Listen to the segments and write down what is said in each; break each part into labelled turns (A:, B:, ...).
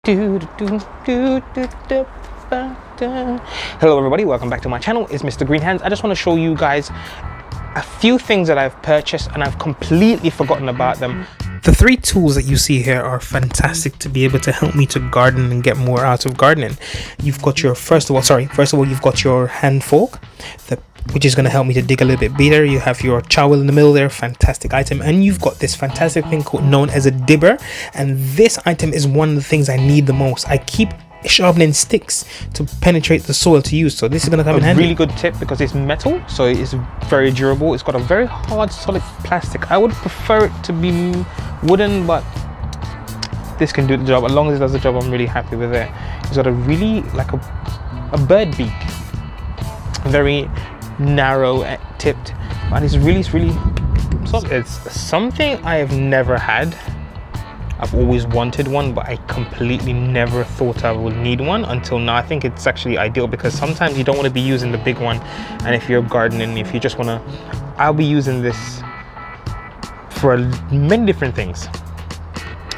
A: Hello everybody, welcome back to my channel. It's Mr. Green Hands. I just want to show you guys a few things that I've purchased and I've completely forgotten about them. The three tools that you see here are fantastic to be able to help me to garden and get more out of gardening. You've got your first of all you've got your hand fork, which is going to help me to dig a little bit better. You have your trowel in the middle there, fantastic item, and you've got this fantastic thing known as a dibber, and this item is one of the things I need the most. I keep sharpening sticks to penetrate the soil to use, so this is going to come in handy. Really good tip because it's metal, so it's very durable. It's got a very hard solid plastic. I would prefer it to be wooden, but this can do the job. As long as it does the job, I'm really happy with it. It's got a really like a bird beak, very narrow tipped, but it's really soft. It's something I have never had. I've always wanted one, but I completely never thought I would need one until now. I think it's actually ideal because sometimes you don't want to be using the big one, and if you're gardening, if you just want to, I'll be using this for many different things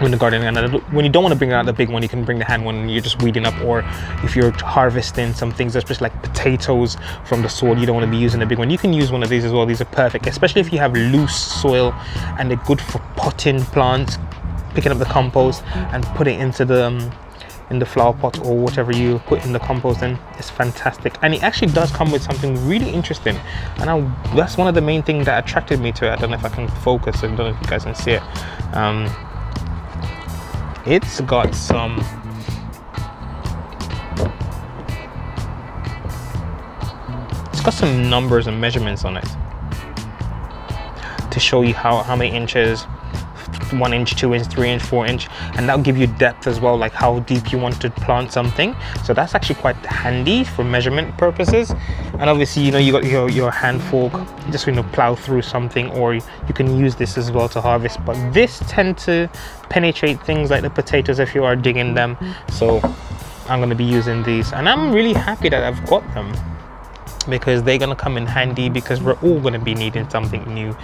A: when the gardening. And when you don't want to bring out the big one, you can bring the hand one and you're just weeding up, or if you're harvesting some things, especially like potatoes from the soil, you don't want to be using the big one, you can use one of these as well. These are perfect, especially if you have loose soil, and they're good for potting plants, picking up the compost and putting it into the in the flower pot or whatever you put in the compost. Then it's fantastic, and it actually does come with something really interesting, and that's one of the main things that attracted me to it. I don't know if I can focus, I don't know if you guys can see it. It's got some numbers and measurements on it to show you how many inches, 1 inch, 2 inch, 3 inch, 4 inch, and that'll give you depth as well, like how deep you want to plant something. So that's actually quite handy for measurement purposes. And obviously, you know, you got your hand fork, just plow through something, or you can use this as well to harvest. But this tend to penetrate things like the potatoes if you are digging them. So I'm going to be using these, and I'm really happy that I've got them because they're going to come in handy because we're all going to be needing something new.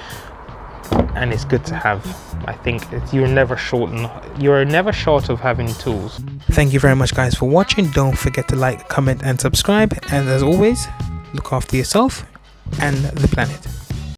A: And it's good to have. I think you're never short of having tools. Thank you very much guys for watching. Don't forget to like, comment and subscribe, and as always, look after yourself and the planet.